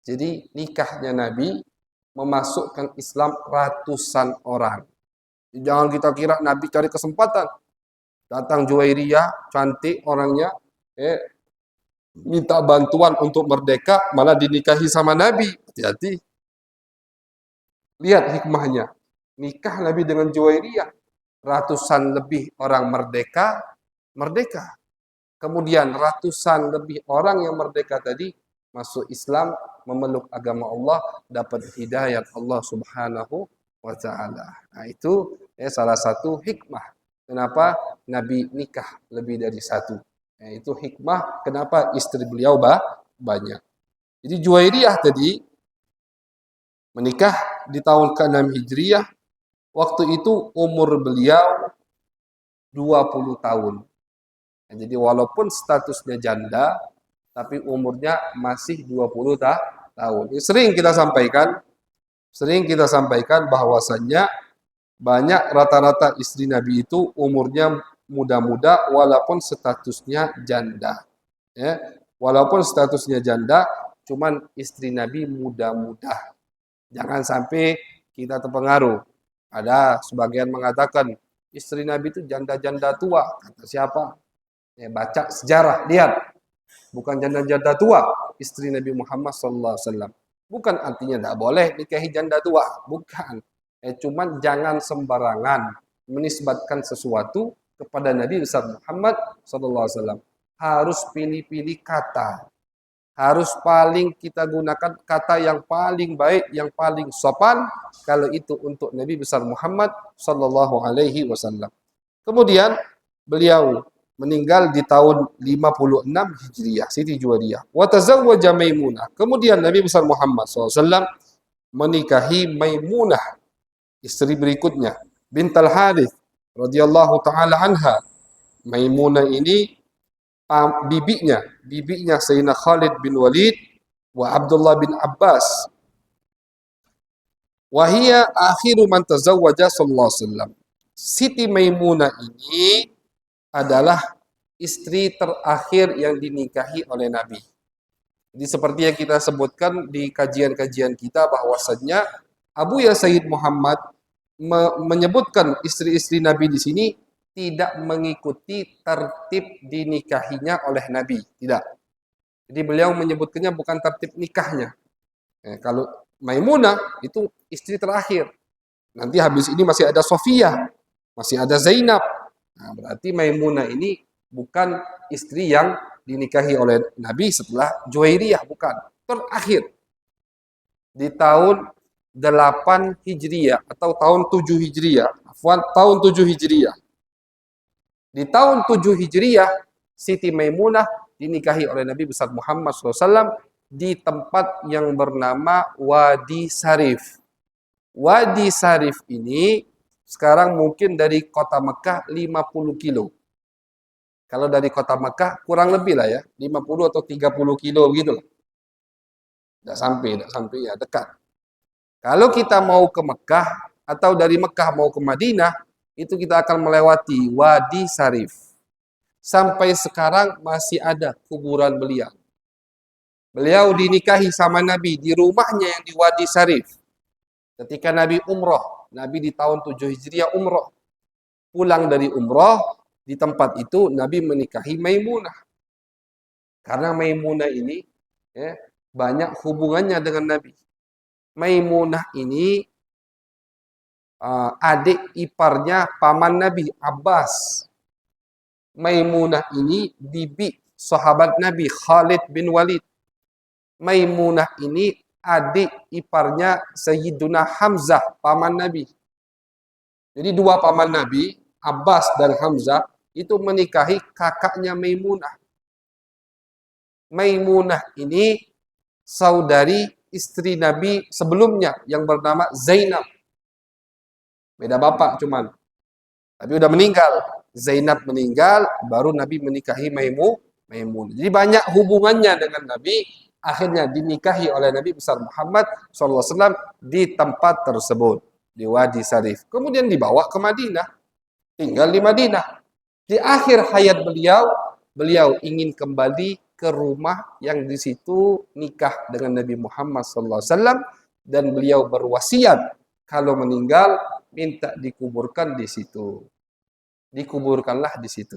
Jadi nikahnya Nabi memasukkan Islam ratusan orang. Jangan kita kira Nabi cari kesempatan. Datang Juwairiyah, cantik orangnya, minta bantuan untuk merdeka, malah dinikahi sama Nabi. Hati-hati. Lihat hikmahnya. Nikah Nabi dengan Juwairiyah. Ratusan lebih orang merdeka. Kemudian ratusan lebih orang yang merdeka tadi masuk Islam, memeluk agama Allah, dapat hidayat Allah Subhanahu wa taala. Nah, itu salah satu hikmah kenapa Nabi nikah lebih dari satu. Nah, itu hikmah kenapa istri beliau banyak. Jadi Juwairiyah tadi menikah di tahun ke-6 Hijriah. Waktu itu umur beliau 20 tahun. Nah, jadi walaupun statusnya janda, tapi umurnya masih 20 tahun. Sering kita sampaikan bahwasannya banyak rata-rata istri Nabi itu umurnya muda-muda walaupun statusnya janda. Walaupun statusnya janda, cuman istri Nabi muda-muda. Jangan sampai kita terpengaruh. Ada sebagian mengatakan istri Nabi itu janda-janda tua. Kata siapa? Baca sejarah, lihat. Bukan janda-janda tua, istri Nabi Muhammad SAW. Bukan artinya tidak boleh nikahi janda tua. Bukan. Cuman jangan sembarangan menisbatkan sesuatu kepada Nabi besar Muhammad SAW. Harus pilih-pilih kata. Harus paling kita gunakan kata yang paling baik, yang paling sopan. Kalau itu untuk Nabi besar Muhammad SAW. Kemudian beliau meninggal di tahun 56 Hijriah, Siti Juwairiyah. Wa tazawwaja Maimunah. Kemudian Nabi besar Muhammad SAW menikahi Maimunah, istri berikutnya, bintal Harith radhiyallahu taala anha. Maimunah ini bibinya Sayyidina Khalid bin Walid wa Abdullah bin Abbas. Wa hiya akhiru man tazawwaja sallallahu alaihi wasallam. Siti Maimunah ini adalah istri terakhir yang dinikahi oleh Nabi. Jadi seperti yang kita sebutkan di kajian-kajian kita bahwasannya Abu Ya Sayyid Muhammad menyebutkan istri-istri Nabi di sini tidak mengikuti tertib dinikahinya oleh Nabi, tidak. Jadi beliau menyebutkannya bukan tertib nikahnya. Kalau Maimunah itu istri terakhir. Nanti habis ini masih ada Sofia, masih ada Zainab. Nah, berarti Maimunah ini bukan istri yang dinikahi oleh Nabi setelah Juwairiyah, bukan. Terakhir di tahun 8 Hijriah atau tahun 7 Hijriah. Tahun 7 Hijriah. Di tahun 7 Hijriah, Siti Maimunah dinikahi oleh Nabi besar Muhammad SAW di tempat yang bernama Wadi Sarif. Wadi Sarif ini sekarang mungkin dari kota Mekah 50 kilo. Kalau dari kota Mekah kurang lebih lah ya, 50 atau 30 kilo gitu lah. Tidak sampai ya, dekat. Kalau kita mau ke Mekah atau dari Mekah mau ke Madinah, itu kita akan melewati Wadi Sarif. Sampai sekarang masih ada kuburan beliau. Beliau dinikahi sama Nabi di rumahnya yang di Wadi Sarif. Ketika Nabi umroh, Nabi di tahun 7 Hijriah umroh. Pulang dari umroh, di tempat itu Nabi menikahi Maimunah. Karena Maimunah ini banyak hubungannya dengan Nabi. Maimunah ini adik iparnya paman Nabi, Abbas. Maimunah ini bibi sahabat Nabi, Khalid bin Walid. Maimunah ini adik iparnya Sayyiduna Hamzah, paman Nabi. Jadi dua paman Nabi, Abbas dan Hamzah, itu menikahi kakaknya Maimunah. Maimunah ini saudari istri Nabi sebelumnya yang bernama Zainab. Beda bapak cuman. Tapi udah meninggal. Zainab meninggal, baru Nabi menikahi Maimunah. Jadi banyak hubungannya dengan Nabi, akhirnya dinikahi oleh Nabi besar Muhammad SAW di tempat tersebut, di Wadi Sarif. Kemudian dibawa ke Madinah, tinggal di Madinah. Di akhir hayat beliau ingin kembali ke rumah yang di situ nikah dengan Nabi Muhammad SAW, dan beliau berwasiat kalau meninggal minta dikuburkan di situ. Dikuburkanlah di situ.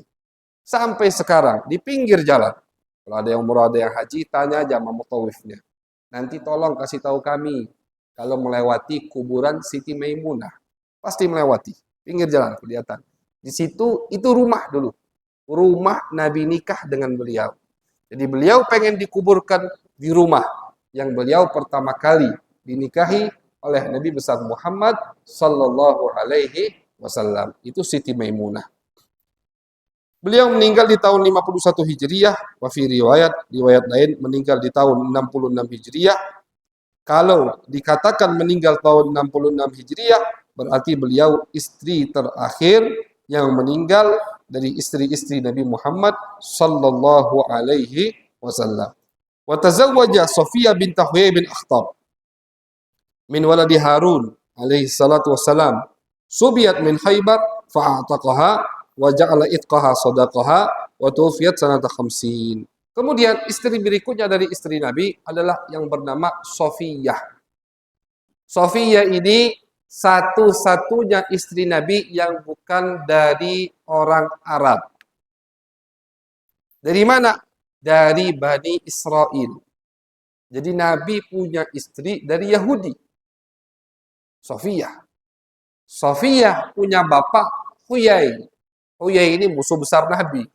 Sampai sekarang di pinggir jalan. Kalau ada yang umrah, ada yang haji, tanya aja sama mutawifnya. Nanti tolong kasih tahu kami kalau melewati kuburan Siti Maimunah. Pasti melewati. Pinggir jalan kelihatan. Di situ itu rumah dulu. Rumah Nabi nikah dengan beliau. Jadi beliau pengen dikuburkan di rumah yang beliau pertama kali dinikahi oleh Nabi besar Muhammad sallallahu alaihi wasallam. Itu Siti Maimunah. Beliau meninggal di tahun 51 Hijriah, wa fi riwayat lain meninggal di tahun 66 Hijriah. Kalau dikatakan meninggal tahun 66 Hijriah, berarti beliau istri terakhir yang meninggal dari istri-istri Nabi Muhammad sallallahu alaihi wasallam. Wa tazawwaja Sofiyah bint Huyai bin Akhtab min waladi Harun alaihi salatu wassalam. Subiyat min Khaybar fa'ataqaha wa ja'ala itqaha sadaqaha wa tuwfiyat sanata 50. Kemudian istri berikutnya dari istri Nabi adalah yang bernama Sofiyah. Sofiyah ini satu-satunya istri Nabi yang bukan dari orang Arab. Dari mana? Dari Bani Israel. Jadi Nabi punya istri dari Yahudi. Sofiyah. Sofiyah punya bapak Huyai. Huyai ini musuh besar Nabi.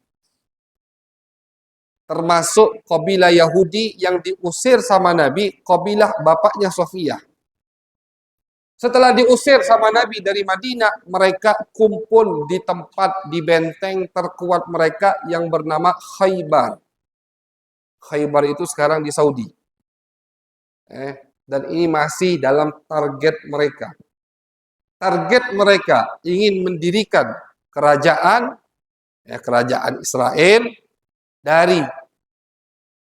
Termasuk kabilah Yahudi yang diusir sama Nabi, kabilah bapaknya Sofiyah. Setelah diusir sama Nabi dari Madinah, mereka kumpul di tempat, di benteng terkuat mereka yang bernama Khaybar. Khaybar itu sekarang di Saudi. Dan ini masih dalam target mereka. Target mereka ingin mendirikan kerajaan Israel dari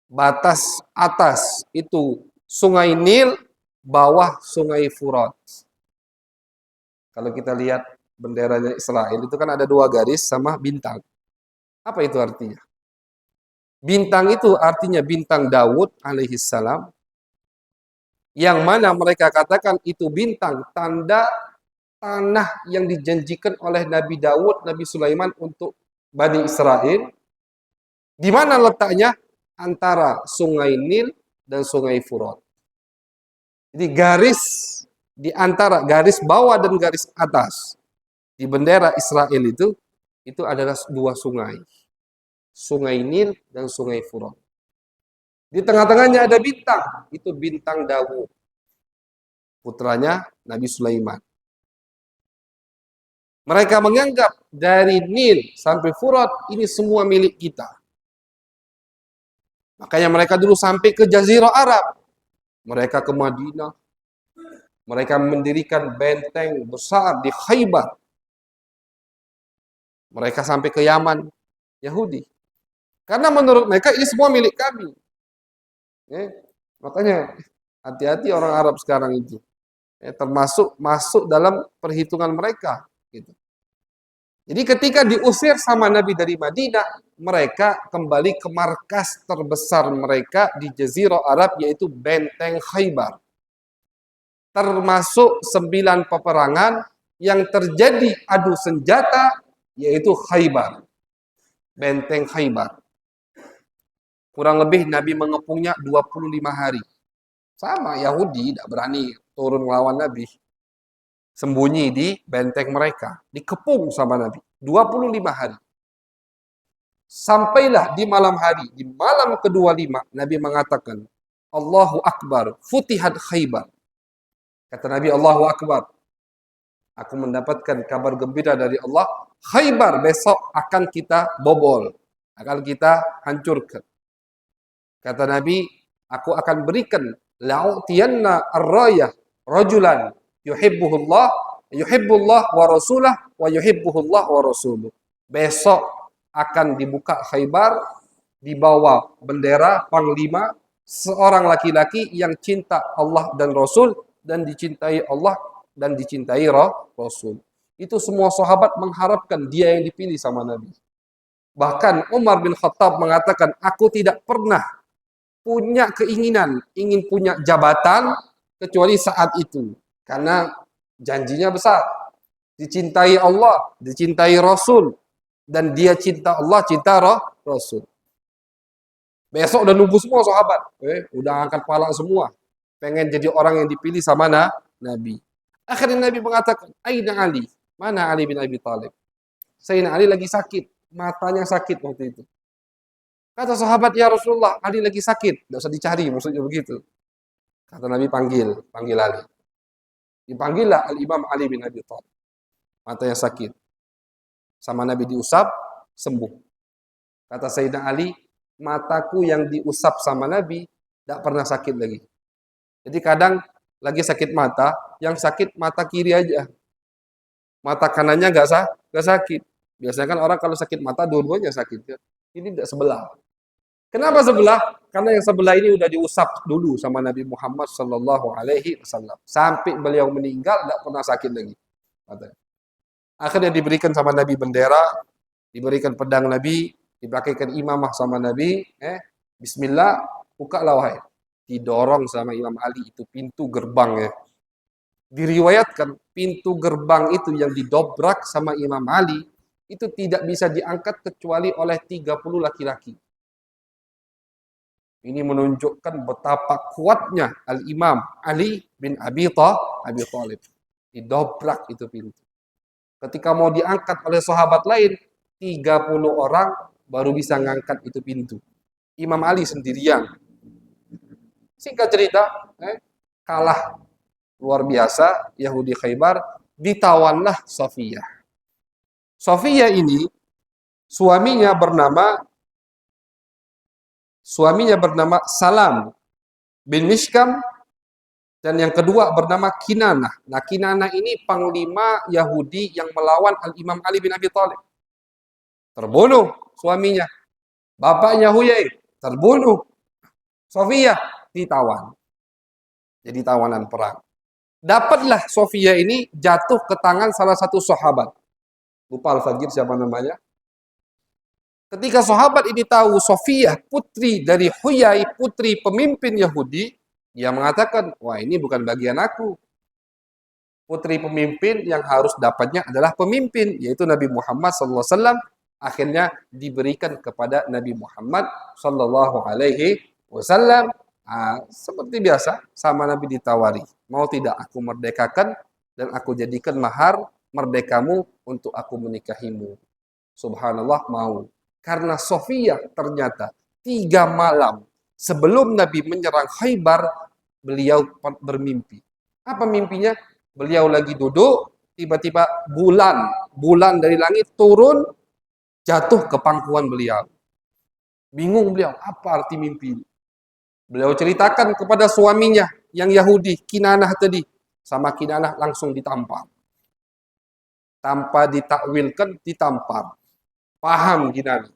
batas atas itu Sungai Nil, bawah Sungai Furat. Kalau kita lihat benderanya Israel itu kan ada dua garis sama bintang. Apa itu artinya? Bintang itu artinya bintang Daud alaihi salam, yang mana mereka katakan itu bintang tanda tanah yang dijanjikan oleh Nabi Daud, Nabi Sulaiman untuk Bani Israel. Di mana letaknya? Antara Sungai Nil dan Sungai Furat. Jadi garis di antara garis bawah dan garis atas di bendera Israel itu adalah dua sungai. Sungai Nil dan Sungai Furat. Di tengah-tengahnya ada bintang, itu bintang Daud, putranya Nabi Sulaiman. Mereka menganggap dari Nil sampai Furat ini semua milik kita. Makanya mereka dulu sampai ke Jazirah Arab. Mereka ke Madinah. Mereka mendirikan benteng besar di Khaybar. Mereka sampai ke Yaman, Yahudi. Karena menurut mereka ini semua milik kami. Makanya hati-hati orang Arab sekarang itu. Termasuk masuk dalam perhitungan mereka. Gitu. Jadi ketika diusir sama Nabi dari Madinah, mereka kembali ke markas terbesar mereka di Jazirah Arab, yaitu Benteng Khaybar. Termasuk 9 peperangan yang terjadi adu senjata, yaitu Khaybar. Benteng Khaybar. Kurang lebih Nabi mengepungnya 25 hari. Sama, Yahudi tidak berani turun melawan Nabi. Sembunyi di benteng mereka, dikepung sama Nabi 25 hari. Sampailah di malam hari, di malam ke-25 Nabi mengatakan, Allahu Akbar, futihat Khaybar. Kata Nabi, Allahu Akbar, aku mendapatkan kabar gembira dari Allah, Khaybar besok akan kita bobol, akan kita hancurkan. Kata Nabi, aku akan berikan la'utiyanna ar-rayah rajulan yuhibbullah wa rasulah wa yuhibbullah wa rasuluh. Besok akan dibuka Khaybar, dibawa bendera panglima seorang laki-laki yang cinta Allah dan Rasul dan dicintai Allah dan dicintai Rasul. Itu semua sahabat mengharapkan dia yang dipilih sama Nabi. Bahkan Umar bin Khattab mengatakan, aku tidak pernah punya keinginan ingin punya jabatan kecuali saat itu. Karena janjinya besar. Dicintai Allah, dicintai Rasul. Dan dia cinta Allah, cinta Rasul. Besok udah nunggu semua sahabat. Udah angkat pala semua. Pengen jadi orang yang dipilih sama Nabi. Akhirnya Nabi mengatakan, Aina Ali? Mana Ali bin Abi Thalib? Sayyidina Ali lagi sakit. Matanya sakit waktu itu. Kata sahabat, ya Rasulullah, Ali lagi sakit. Tidak usah dicari, maksudnya begitu. Kata Nabi, panggil Ali. Dipanggillah Al-Imam Ali bin Abi Thalib. Matanya sakit. Sama Nabi diusap, sembuh. Kata Sayyidina Ali, mataku yang diusap sama Nabi, tidak pernah sakit lagi. Jadi kadang lagi sakit mata, yang sakit mata kiri aja. Mata kanannya nggak sakit. Biasanya kan orang kalau sakit mata, dua-duanya sakit. Ini tidak sebelah. Kenapa sebelah? Karena yang sebelah ini udah diusap dulu sama Nabi Muhammad Sallallahu Alaihi Wasallam. Sampai beliau meninggal, tidak pernah sakit lagi. Akhirnya diberikan sama Nabi bendera, diberikan pedang Nabi, dipakaikan imamah sama Nabi. Bismillah, bukalah wahai. Didorong sama Imam Ali itu pintu gerbangnya. Diriwayatkan pintu gerbang itu yang didobrak sama Imam Ali itu tidak bisa diangkat kecuali oleh 30 laki-laki. Ini menunjukkan betapa kuatnya Al-Imam Ali bin Abi Thalib. Didobrak itu pintu. Ketika mau diangkat oleh sahabat lain, 30 orang baru bisa ngangkat itu pintu. Imam Ali sendirian. Singkat cerita, kalah luar biasa Yahudi Khaybar, ditawanlah Safiyah. Safiyah ini suaminya bernama Salam bin Mishkam dan yang kedua bernama Kinanah. Nah, Kinanah ini panglima Yahudi yang melawan Al-Imam Ali bin Abi Thalib. Terbunuh suaminya. Bapaknya Huyai terbunuh. Safiyah ditawan. Jadi tawanan perang. Dapatlah Safiyah ini jatuh ke tangan salah satu sahabat. Lupa Al-Fajir siapa namanya? Ketika sahabat ini tahu Sofiyah putri dari Huyai, putri pemimpin Yahudi, dia mengatakan, wah ini bukan bagian aku. Putri pemimpin yang harus dapatnya adalah pemimpin, yaitu Nabi Muhammad SAW. Akhirnya diberikan kepada Nabi Muhammad SAW. Seperti biasa, sama Nabi ditawari, mau tidak aku merdekakan dan aku jadikan mahar merdekamu untuk aku menikahimu. Subhanallah, mau. Karena Sofiyah ternyata 3 malam sebelum Nabi menyerang Khaybar, beliau bermimpi. Apa mimpinya? Beliau lagi duduk, tiba-tiba bulan dari langit turun, jatuh ke pangkuan beliau. Bingung beliau, apa arti mimpi ini? Beliau ceritakan kepada suaminya yang Yahudi, Kinanah tadi. Sama Kinanah langsung ditampar. Tanpa ditakwilkan, ditampar. Paham Kinanah.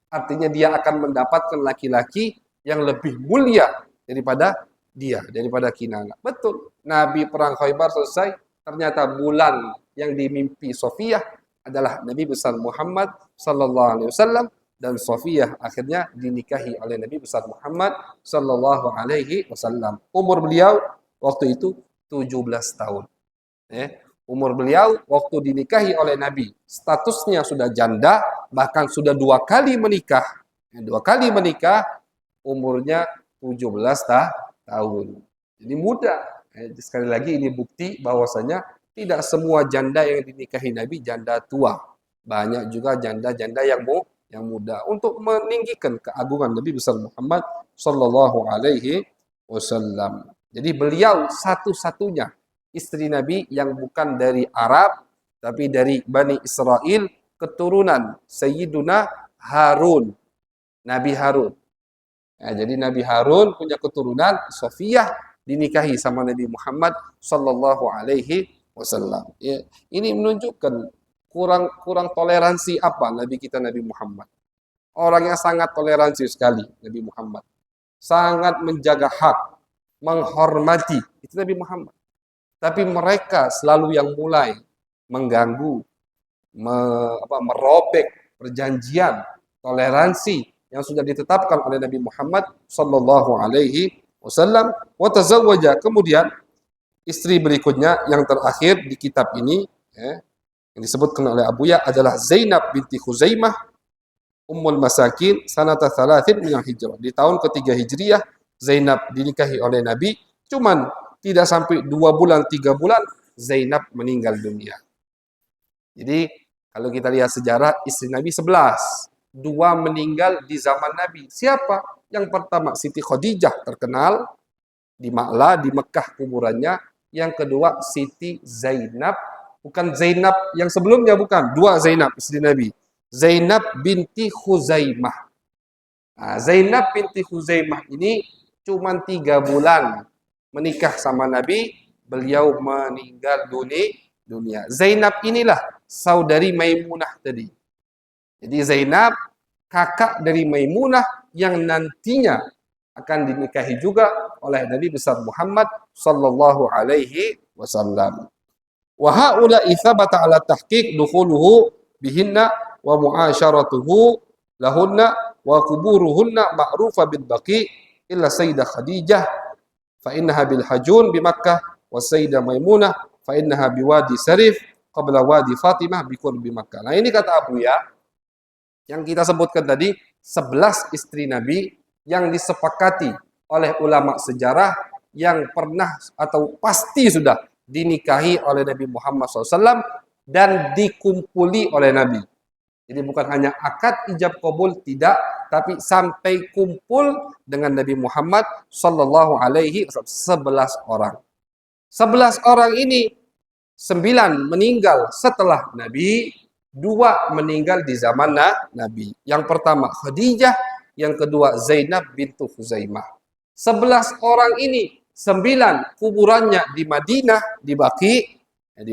Artinya dia akan mendapatkan laki-laki yang lebih mulia daripada dia, daripada Kinanah. Betul. Nabi perang Khaybar selesai, ternyata bulan yang dimimpi Sofiyah adalah Nabi besar Muhammad sallallahu alaihi wasallam, dan Sofiyah akhirnya dinikahi oleh Nabi besar Muhammad sallallahu alaihi wasallam. Umur beliau waktu itu 17 tahun. Umur beliau waktu dinikahi oleh Nabi, statusnya sudah janda, bahkan sudah 2 kali menikah. 2 kali menikah, umurnya 17 tahun. Jadi muda. Sekali lagi ini bukti bahwasanya tidak semua janda yang dinikahi Nabi janda tua. Banyak juga janda-janda yang muda, untuk meninggikan keagungan Nabi besar Muhammad sallallahu alaihi wasallam. Jadi beliau satu-satunya istri Nabi yang bukan dari Arab tapi dari Bani Israel, keturunan Sayyiduna Harun, Nabi Harun. Jadi Nabi Harun punya keturunan, Sofiyah dinikahi sama Nabi Muhammad sallallahu alaihi wasallam. Ini menunjukkan kurang toleransi apa Nabi kita, Nabi Muhammad. Orangnya sangat toleransi sekali Nabi Muhammad. Sangat menjaga hak, menghormati, itu Nabi Muhammad. Tapi mereka selalu yang mulai mengganggu, merobek perjanjian toleransi yang sudah ditetapkan oleh Nabi Muhammad sallallahu alaihi wasallam. Wa tazawwaja, kemudian istri berikutnya yang terakhir di kitab ini yang disebutkan oleh Abuya adalah Zainab binti Khuzaimah Ummul Masakin sanata thalathin min hijrah. Di tahun ketiga Hijriah, Zainab dinikahi oleh Nabi, cuman tidak sampai 2 bulan, 3 bulan, Zainab meninggal dunia. Jadi, kalau kita lihat sejarah, istri Nabi 11. 2 meninggal di zaman Nabi. Siapa? Yang pertama, Siti Khadijah, terkenal di Ma'la, di Mekah kuburannya. Yang kedua, Siti Zainab. Bukan Zainab yang sebelumnya, bukan. 2 Zainab, istri Nabi. Zainab binti Khuzaimah. Zainab binti Khuzaimah ini cuma 3 bulan menikah sama Nabi, beliau meninggal dunia. Zainab inilah saudari Maimunah tadi. Jadi Zainab kakak dari Maimunah yang nantinya akan dinikahi juga oleh Nabi besar Muhammad sallallahu alaihi wasallam. Wa haula itsabata ala tahqiq dukhuluhu bihinna wa mu'asyaratuhu lahunna wa kuburuhunna ma'rufa bil baqi illa Sayyidah Khadijah fa innaha bil hajun bi Makkah wa Sayyidah Maimunah fa innaha bi Wadi Sarif qabla Wadi Fatimah bi qurbi Makkah. Nah, ini kata Abu ya, yang kita sebutkan tadi 11 istri Nabi yang disepakati oleh ulama sejarah yang pernah atau pasti sudah dinikahi oleh Nabi Muhammad SAW dan dikumpuli oleh Nabi. Jadi bukan hanya akad ijab qabul, tidak, tapi sampai kumpul dengan Nabi Muhammad sallallahu alaihi wasallam 11 orang. 11 orang ini 9 meninggal setelah Nabi, 2 meninggal di zaman Nabi. Yang pertama Khadijah, yang kedua Zainab bintu Khuzaimah. 11 orang ini 9 kuburannya di Madinah, di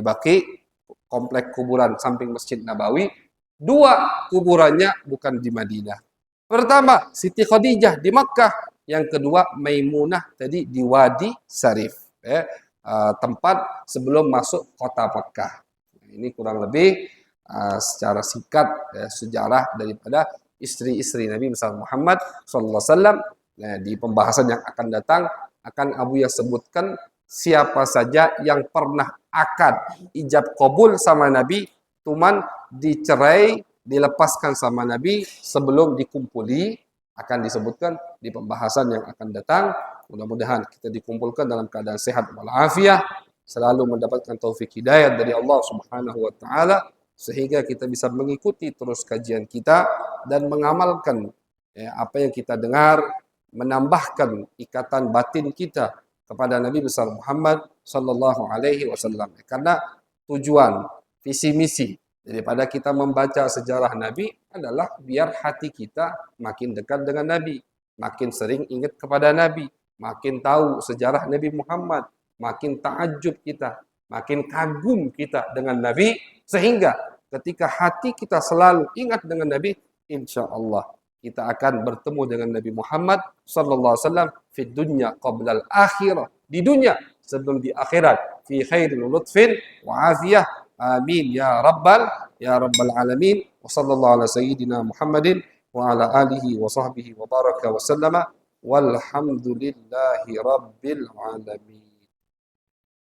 Baqi, komplek kuburan samping Masjid Nabawi. 2 kuburannya bukan di Madinah. Pertama, Siti Khadijah di Makkah. Yang kedua, Maimunah tadi di Wadi Sarif. Tempat sebelum masuk kota Makkah. Ini kurang lebih secara singkat sejarah daripada istri-istri Nabi besar Muhammad sallallahu alaihi wasallam. Nah, di pembahasan yang akan datang akan Abu Yas sebutkan siapa saja yang pernah akad ijab kabul sama Nabi, cuman dicerai, dilepaskan sama Nabi sebelum dikumpuli, akan disebutkan di pembahasan yang akan datang. Mudah-mudahan kita dikumpulkan dalam keadaan sehat walafiat, selalu mendapatkan taufik hidayah dari Allah Subhanahu wa taala, sehingga kita bisa mengikuti terus kajian kita dan mengamalkan apa yang kita dengar, menambahkan ikatan batin kita kepada Nabi besar Muhammad sallallahu alaihi wasallam. Karena tujuan, visi misi daripada kita membaca sejarah Nabi adalah biar hati kita makin dekat dengan Nabi, makin sering ingat kepada Nabi, makin tahu sejarah Nabi Muhammad, makin takjub kita, makin kagum kita dengan Nabi, sehingga ketika hati kita selalu ingat dengan Nabi, insya Allah kita akan bertemu dengan Nabi Muhammad sallallahu alaihi wasallam fi dunya qabla al-akhirah, di dunia sebelum di akhirat, fi khairin lutfin wa afiyah. Amin ya rabbal alamin. Wa sallallahu ala sayyidina Muhammadin wa ala alihi wa sahbihi wa baraka wa sallama walhamdulillahi rabbil alamin.